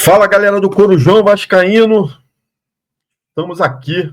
Fala, galera do Corujão Vascaíno. Estamos aqui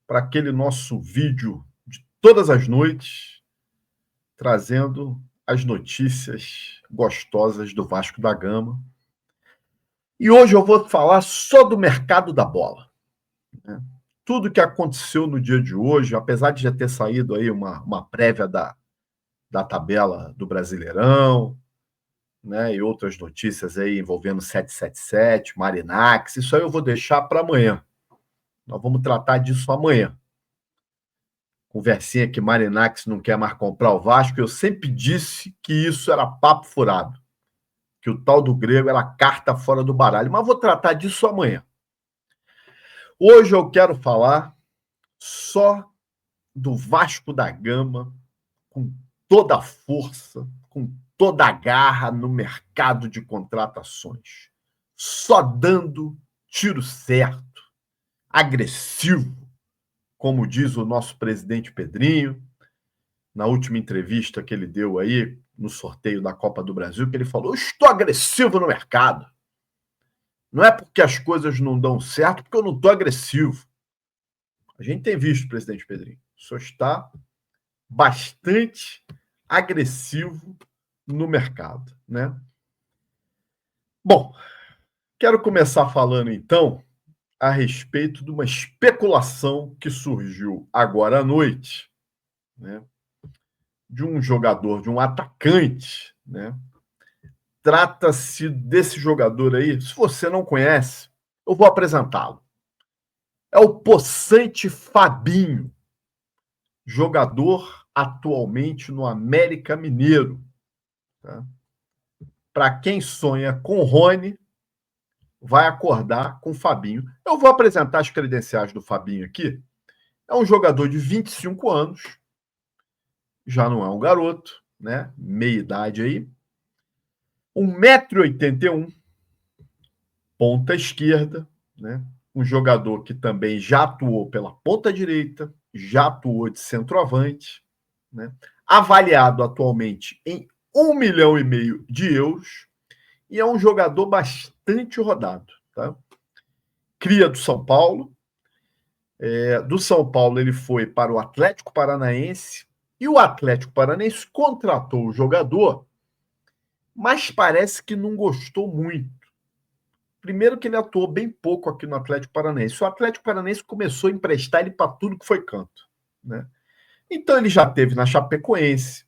para aquele nosso vídeo de todas as noites, trazendo as notícias gostosas do Vasco da Gama. E hoje eu vou falar só do mercado da bola, né? Tudo que aconteceu no dia de hoje, apesar de já ter saído aí uma prévia da tabela do Brasileirão, né, e outras notícias aí envolvendo 777, Marinax, isso aí eu vou deixar para amanhã. Nós vamos tratar disso amanhã. Conversinha que Marinax não quer mais comprar o Vasco. Eu sempre disse que isso era papo furado, que o tal do grego era carta fora do baralho. Mas vou tratar disso amanhã. Hoje eu quero falar só do Vasco da Gama, com toda a força, com toda a garra no mercado de contratações. Só dando tiro certo, agressivo, como diz o nosso presidente Pedrinho, na última entrevista que ele deu aí, no sorteio da Copa do Brasil, que ele falou: eu estou agressivo no mercado. Não é porque as coisas não dão certo, porque eu não estou agressivo. A gente tem visto, presidente Pedrinho, o senhor está bastante agressivo no mercado, né? Bom, quero começar falando, então, a respeito de uma especulação que surgiu agora à noite, né, de um jogador, de um atacante, né? Trata-se desse jogador aí. Se você não conhece, eu vou apresentá-lo. É o possante Fabinho, jogador atualmente no América Mineiro. Tá? Para quem sonha com Rony, vai acordar com Fabinho. Eu vou apresentar as credenciais do Fabinho aqui. É um jogador de 25 anos, já não é um garoto, né? Meia idade aí. 1,81 m, ponta esquerda, né? Um jogador que também já atuou pela ponta direita, já atuou de centroavante, né? Avaliado atualmente em 1,5 milhão de euros, e é um jogador bastante rodado, tá? Cria do São Paulo. Do São Paulo ele foi para o Atlético Paranaense, e o Atlético Paranaense contratou o jogador, mas parece que não gostou muito. Primeiro que ele atuou bem pouco aqui no Atlético Paranaense. O Atlético Paranaense começou a emprestar ele para tudo que foi canto, né? Então ele já teve na Chapecoense,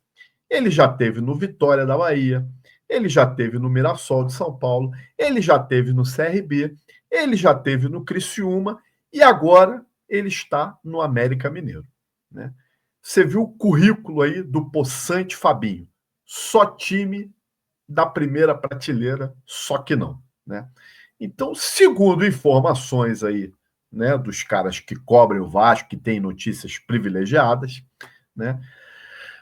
ele já teve no Vitória da Bahia, ele já teve no Mirassol de São Paulo, ele já teve no CRB, ele já teve no Criciúma e agora ele está no América Mineiro, né? Você viu o currículo aí do possante Fabinho. Só time da primeira prateleira, só que não, né? Então, segundo informações aí, né, dos caras que cobrem o Vasco, que têm notícias privilegiadas, né,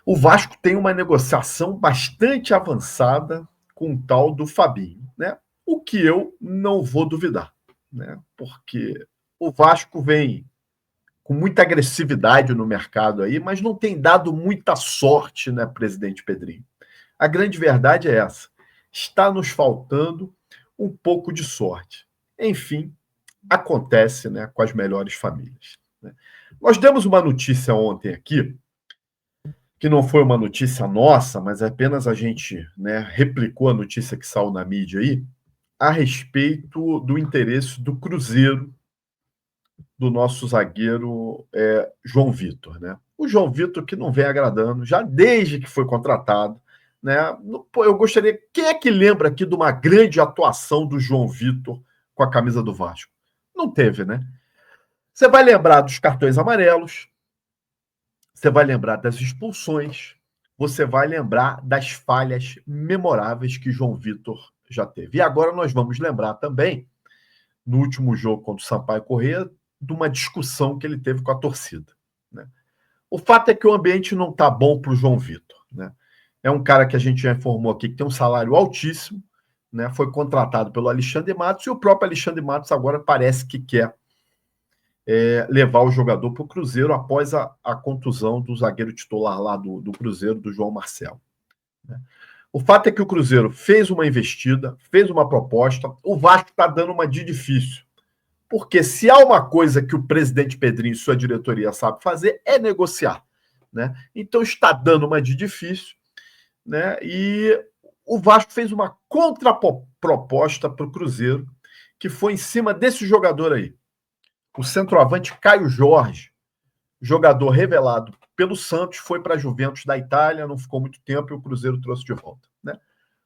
o Vasco tem uma negociação bastante avançada com o tal do Fabinho, né? O que eu não vou duvidar, né? Porque o Vasco vem com muita agressividade no mercado aí, mas não tem dado muita sorte, né, presidente Pedrinho? A grande verdade é essa. Está nos faltando um pouco de sorte. Enfim, acontece, né, com as melhores famílias, né? Nós demos uma notícia ontem aqui, que não foi uma notícia nossa, mas apenas a gente, né, replicou a notícia que saiu na mídia aí, a respeito do interesse do Cruzeiro, do nosso zagueiro João Vitor, né? O João Vitor que não vem agradando, já desde que foi contratado, né? Eu gostaria... Quem é que lembra aqui de uma grande atuação do João Vitor com a camisa do Vasco? Não teve, né? Você vai lembrar dos cartões amarelos, você vai lembrar das expulsões, você vai lembrar das falhas memoráveis que João Vitor já teve. E agora nós vamos lembrar também, no último jogo contra o Sampaio Corrêa, de uma discussão que ele teve com a torcida, né? O fato é que o ambiente não está bom para o João Vitor, né? É um cara que a gente já informou aqui que tem um salário altíssimo, né? Foi contratado pelo Alexandre Matos, e o próprio Alexandre Matos agora parece que quer levar o jogador para o Cruzeiro após a contusão do zagueiro titular lá do Cruzeiro, do João Marcelo, né? O fato é que o Cruzeiro fez uma investida, fez uma proposta, o Vasco está dando uma de difícil. Porque se há uma coisa que o presidente Pedrinho e sua diretoria sabe fazer, é negociar. Né? Então está dando uma de difícil, né? E o Vasco fez uma contraproposta para o Cruzeiro, que foi em cima desse jogador aí. O centroavante Caio Jorge, jogador revelado pelo Santos, foi para a Juventus da Itália, não ficou muito tempo e o Cruzeiro trouxe de volta. Né?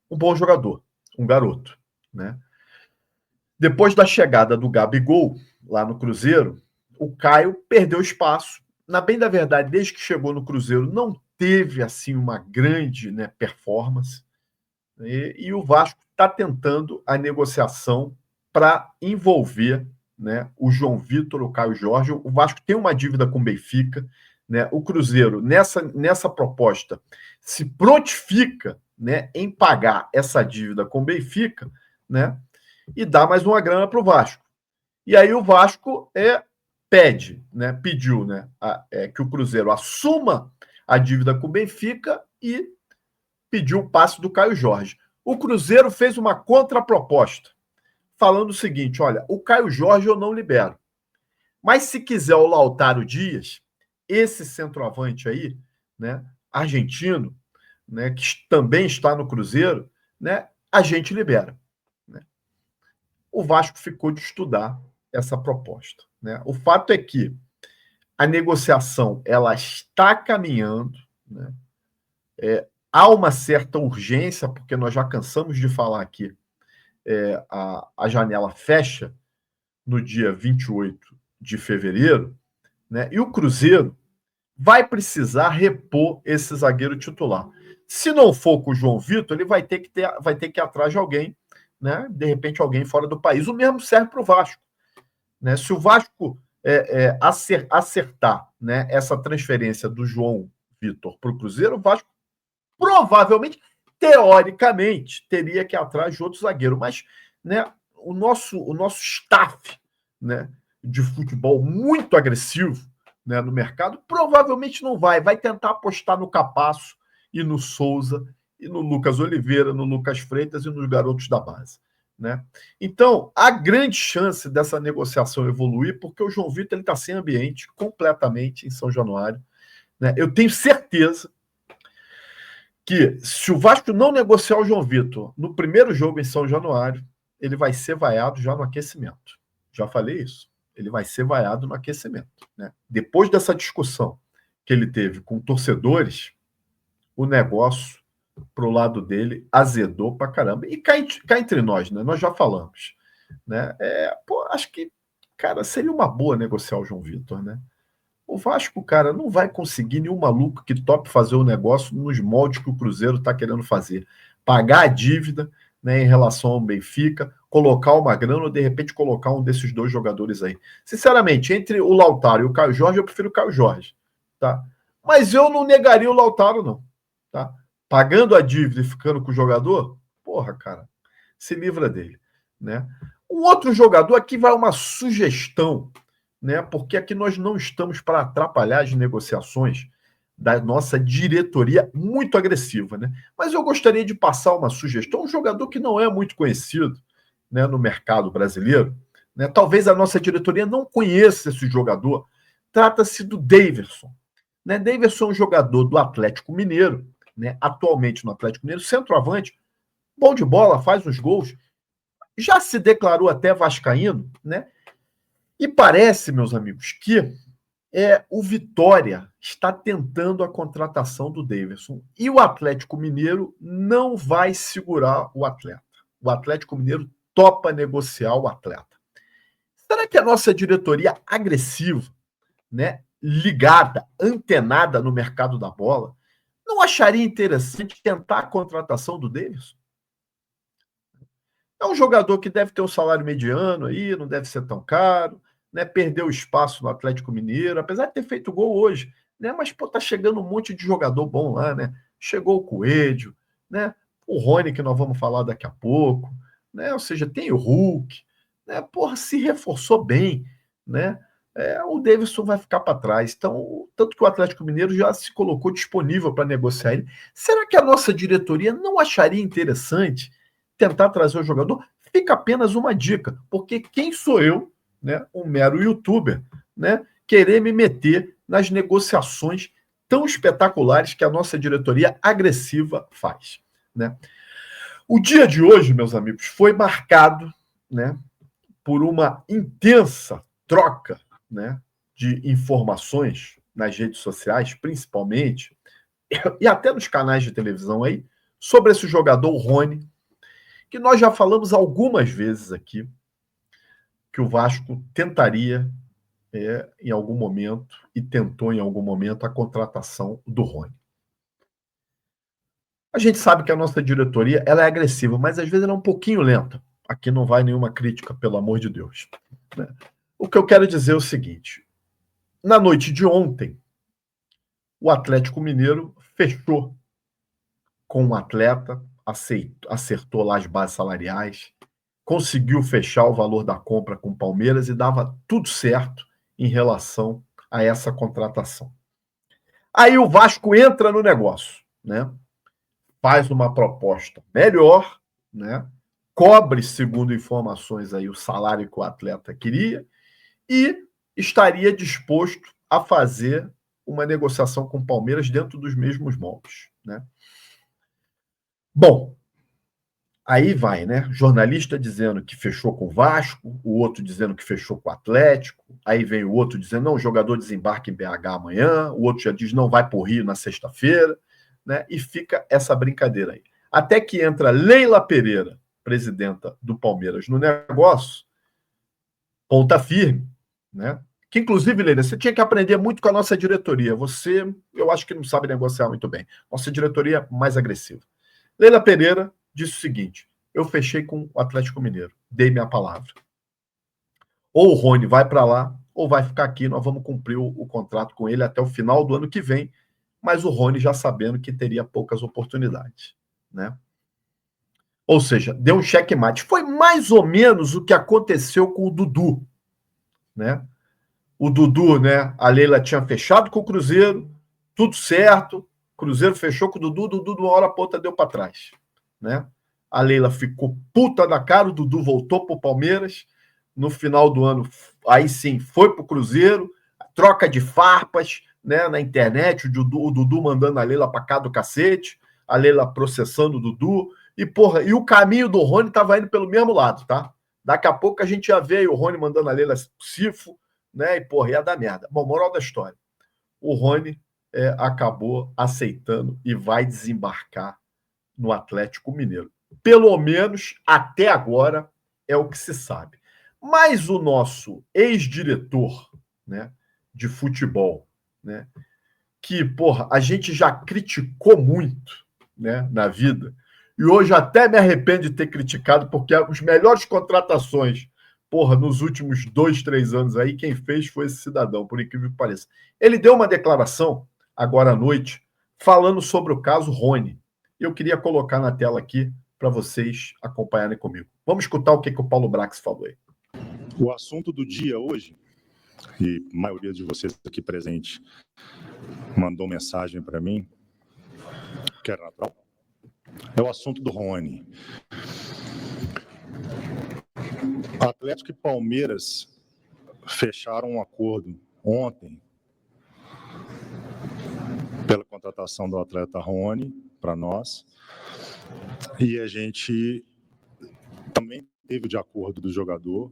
Um bom jogador, um garoto. Né? Depois da chegada do Gabigol lá no Cruzeiro, o Caio perdeu espaço. Na bem da verdade, desde que chegou no Cruzeiro, não teve assim uma grande, né, performance. E o Vasco está tentando a negociação para envolver, né, o João Vitor, o Caio Jorge. O Vasco tem uma dívida com o Benfica. Né? O Cruzeiro, nessa proposta, se prontifica, né, em pagar essa dívida com o Benfica, né, e dá mais uma grana para o Vasco. E aí o Vasco pediu, né, que o Cruzeiro assuma a dívida com o Benfica e pediu o passe do Caio Jorge. O Cruzeiro fez uma contraproposta, falando o seguinte: olha, o Caio Jorge eu não libero. Mas se quiser o Lautaro Dias, esse centroavante aí, né, argentino, né, que também está no Cruzeiro, né, a gente libera. Né? O Vasco ficou de estudar essa proposta. Né? O fato é que a negociação ela está caminhando, né? Há uma certa urgência, porque nós já cansamos de falar aqui, a janela fecha no dia 28 de fevereiro, né? E o Cruzeiro vai precisar repor esse zagueiro titular. Se não for com o João Vitor, ele vai ter que ir atrás de alguém, né? De repente alguém fora do país. O mesmo serve para o Vasco. Né? Se o Vasco acertar, né, essa transferência do João Vitor para o Cruzeiro, o Vasco provavelmente, teoricamente, teria que ir atrás de outro zagueiro. Mas, né, o nosso staff, né, de futebol muito agressivo, né, no mercado, provavelmente não vai tentar apostar no Capasso e no Souza e no Lucas Oliveira, no Lucas Freitas e nos garotos da base. Né? Então, há grande chance dessa negociação evoluir, porque o João Vitor está sem ambiente completamente em São Januário. Né? Eu tenho certeza que, se o Vasco não negociar o João Vitor no primeiro jogo em São Januário, ele vai ser vaiado já no aquecimento. Já falei isso. Ele vai ser vaiado no aquecimento. Né? Depois dessa discussão que ele teve com torcedores, o negócio pro lado dele azedou pra caramba. E cá entre nós, né? Nós já falamos. Né? Acho que, cara, seria uma boa negociar o João Vitor, né? O Vasco, cara, não vai conseguir nenhum maluco que tope fazer o negócio nos moldes que o Cruzeiro está querendo fazer. Pagar a dívida, né, em relação ao Benfica, colocar uma grana ou, de repente, colocar um desses dois jogadores aí. Sinceramente, entre o Lautaro e o Caio Jorge, eu prefiro o Caio Jorge. Tá? Mas eu não negaria o Lautaro, não. Tá? Pagando a dívida e ficando com o jogador, porra, cara, se livra dele. Né? Um outro jogador, aqui vai uma sugestão, né? Porque aqui nós não estamos para atrapalhar as negociações da nossa diretoria muito agressiva, né? Mas eu gostaria de passar uma sugestão, um jogador que não é muito conhecido, né, no mercado brasileiro, né? Talvez a nossa diretoria não conheça esse jogador. Trata-se do Daverson. Né? Daverson é um jogador do Atlético Mineiro, né? Atualmente no Atlético Mineiro, centroavante, bom de bola, faz uns gols, já se declarou até vascaíno, né? E parece, meus amigos, que o Vitória está tentando a contratação do Daverson. E o Atlético Mineiro não vai segurar o atleta. O Atlético Mineiro topa negociar o atleta. Será que a nossa diretoria agressiva, né, ligada, antenada no mercado da bola, não acharia interessante tentar a contratação do Daverson? É um jogador que deve ter um salário mediano aí, não deve ser tão caro, né? Perdeu espaço no Atlético Mineiro, apesar de ter feito gol hoje, né? Mas pô, tá chegando um monte de jogador bom lá, né? Chegou o Coelho, né? O Rony, que nós vamos falar daqui a pouco, né? Ou seja, tem o Hulk, né? Porra, se reforçou bem, né? o Davidson vai ficar para trás. Então, tanto que o Atlético Mineiro já se colocou disponível para negociar ele. Será que a nossa diretoria não acharia interessante tentar trazer o jogador? Fica apenas uma dica, porque quem sou eu, né, um mero youtuber, né, querer me meter nas negociações tão espetaculares que a nossa diretoria agressiva faz, né? O dia de hoje, meus amigos, foi marcado, né, por uma intensa troca, né, de informações nas redes sociais, principalmente, e até nos canais de televisão aí, sobre esse jogador Rony, que nós já falamos algumas vezes aqui, que o Vasco tentaria em algum momento, e tentou em algum momento, a contratação do Rony. A gente sabe que a nossa diretoria ela é agressiva, mas às vezes ela é um pouquinho lenta. Aqui não vai nenhuma crítica, pelo amor de Deus. Né? O que eu quero dizer é o seguinte: na noite de ontem, o Atlético Mineiro fechou com um atleta, acertou lá as bases salariais, conseguiu fechar o valor da compra com o Palmeiras e dava tudo certo em relação a essa contratação. Aí o Vasco entra no negócio, né? Faz uma proposta melhor, né? Cobre, segundo informações aí, o salário que o atleta queria e estaria disposto a fazer uma negociação com o Palmeiras dentro dos mesmos moldes, né? Bom, aí vai, né? Jornalista dizendo que fechou com o Vasco, o outro dizendo que fechou com o Atlético, aí vem o outro dizendo, não, o jogador desembarca em BH amanhã, o outro já diz, não, vai para o Rio na sexta-feira, né? E fica essa brincadeira aí. Até que entra Leila Pereira, presidenta do Palmeiras, no negócio, ponta firme, né? Que, inclusive, Leila, você tinha que aprender muito com a nossa diretoria. Você, eu acho que não sabe negociar muito bem. Nossa diretoria é mais agressiva. Leila Pereira disse o seguinte: eu fechei com o Atlético Mineiro, dei minha palavra. Ou o Rony vai para lá, ou vai ficar aqui, nós vamos cumprir o contrato com ele até o final do ano que vem, mas o Rony já sabendo que teria poucas oportunidades, né? Ou seja, deu um checkmate. Foi mais ou menos o que aconteceu com o Dudu, né? O Dudu, né? A Leila tinha fechado com o Cruzeiro, tudo certo. O Cruzeiro fechou com o Dudu de uma hora para outra deu para trás, né? A Leila ficou puta da cara, o Dudu voltou para o Palmeiras. No final do ano, aí sim, foi para o Cruzeiro, troca de farpas, né? Na internet, o Dudu mandando a Leila para cá do cacete, a Leila processando o Dudu. E, porra, e o caminho do Rony estava indo pelo mesmo lado, tá? Daqui a pouco a gente já vê aí o Rony mandando a Leila Cifo, né? E, porra, ia dar merda. Bom, moral da história. O Rony acabou aceitando e vai desembarcar no Atlético Mineiro. Pelo menos até agora é o que se sabe. Mas o nosso ex-diretor, né, de futebol, né, que, porra, a gente já criticou muito, né, na vida, e hoje até me arrependo de ter criticado, porque as melhores contratações, porra, nos últimos 2, 3 anos aí, quem fez foi esse cidadão, por incrível que pareça. Ele deu uma declaração, agora à noite, falando sobre o caso Rony. Eu queria colocar na tela aqui para vocês acompanharem comigo. Vamos escutar o que o Paulo Brax falou aí. O assunto do dia hoje, e a maioria de vocês aqui presentes mandou mensagem para mim, que era natural, é o assunto do Rony. Atlético e Palmeiras fecharam um acordo ontem pela contratação do atleta Rony para nós, e a gente também teve de acordo do jogador,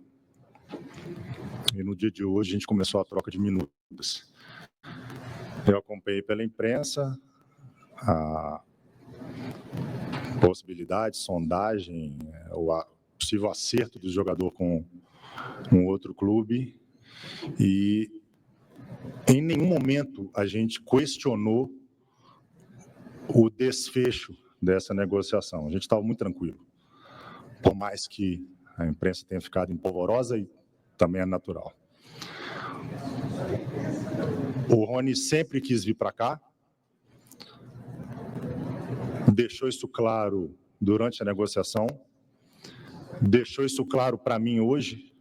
e no dia de hoje a gente começou a troca de minutos. Eu acompanhei pela imprensa a possibilidade, sondagem, o possível acerto do jogador com um outro clube, e em nenhum momento a gente questionou o desfecho dessa negociação. A gente estava muito tranquilo, por mais que a imprensa tenha ficado empolvorosa, e também é natural. O Rony sempre quis vir para cá, deixou isso claro durante a negociação, deixou isso claro para mim hoje,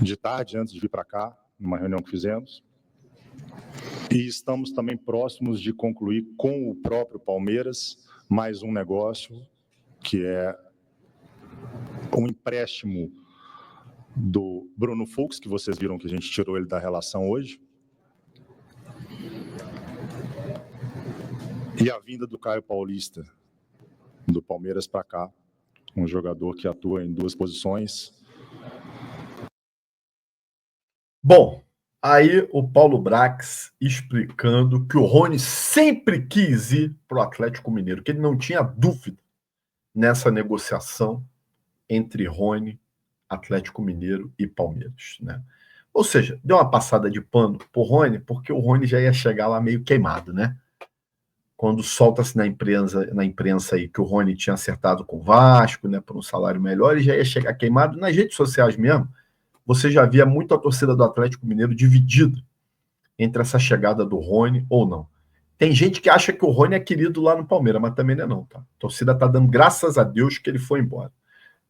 de tarde, antes de vir para cá, numa reunião que fizemos. E estamos também próximos de concluir com o próprio Palmeiras mais um negócio, que é um empréstimo do Bruno Fux, que vocês viram que a gente tirou ele da relação hoje, e a vinda do Caio Paulista, do Palmeiras para cá, um jogador que atua em 2 posições. Bom, aí o Paulo Brax explicando que o Rony sempre quis ir para o Atlético Mineiro, que ele não tinha dúvida nessa negociação entre Rony, Atlético Mineiro e Palmeiras, né? Ou seja, deu uma passada de pano pro Rony, porque o Rony já ia chegar lá meio queimado, né? Quando solta-se na imprensa aí que o Rony tinha acertado com o Vasco, né, por um salário melhor, ele já ia chegar queimado. Nas redes sociais mesmo, você já via muito a torcida do Atlético Mineiro dividida entre essa chegada do Rony ou não. Tem gente que acha que o Rony é querido lá no Palmeiras, mas também não é não, tá? A torcida tá dando graças a Deus que ele foi embora.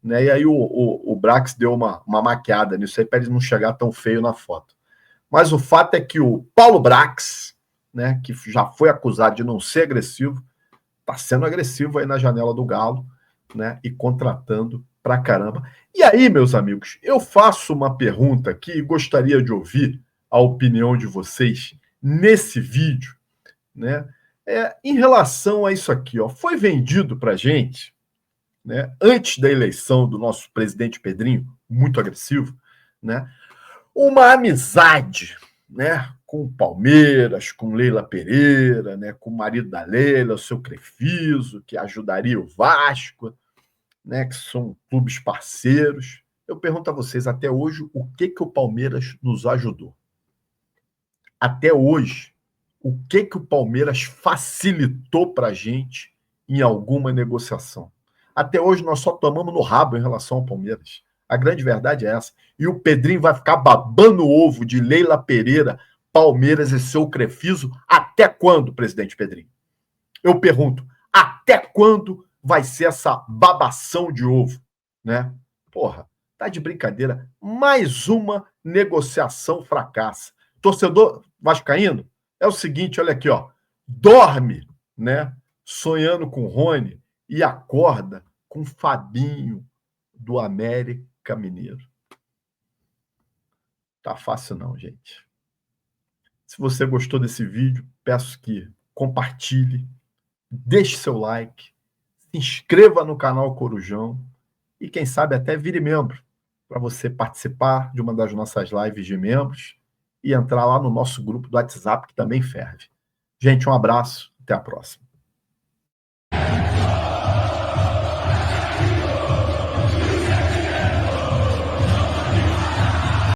Né? E aí o Brax deu uma maquiada nisso aí para ele não chegar tão feio na foto. Mas o fato é que o Paulo Brax, né, que já foi acusado de não ser agressivo, está sendo agressivo aí na janela do Galo, né, e contratando pra caramba. E aí, meus amigos, eu faço uma pergunta aqui e gostaria de ouvir a opinião de vocês nesse vídeo, né, em relação a isso aqui, ó, foi vendido pra gente, né, antes da eleição do nosso presidente Pedrinho, muito agressivo, né, uma amizade, né, com o Palmeiras, com Leila Pereira, né, com o marido da Leila, o seu Crefiso, que ajudaria o Vasco, né, que são clubes parceiros. Eu pergunto a vocês, até hoje, o que o Palmeiras nos ajudou? Até hoje, o que o Palmeiras facilitou para a gente em alguma negociação? Até hoje, nós só tomamos no rabo em relação ao Palmeiras. A grande verdade é essa. E o Pedrinho vai ficar babando o ovo de Leila Pereira, Palmeiras e seu Crefiso até quando, presidente Pedrinho? Eu pergunto, até quando vai ser essa babação de ovo, né? Porra, tá de brincadeira. Mais uma negociação fracassa. Torcedor vascaíno, é o seguinte, olha aqui, ó. Dorme, né? Sonhando com Rony e acorda com Fabinho do América Mineiro. Tá fácil não, gente. Se você gostou desse vídeo, peço que compartilhe, deixe seu like, se inscreva no canal Corujão e, quem sabe, até vire membro para você participar de uma das nossas lives de membros e entrar lá no nosso grupo do WhatsApp, que também ferve. Gente, um abraço, até a próxima.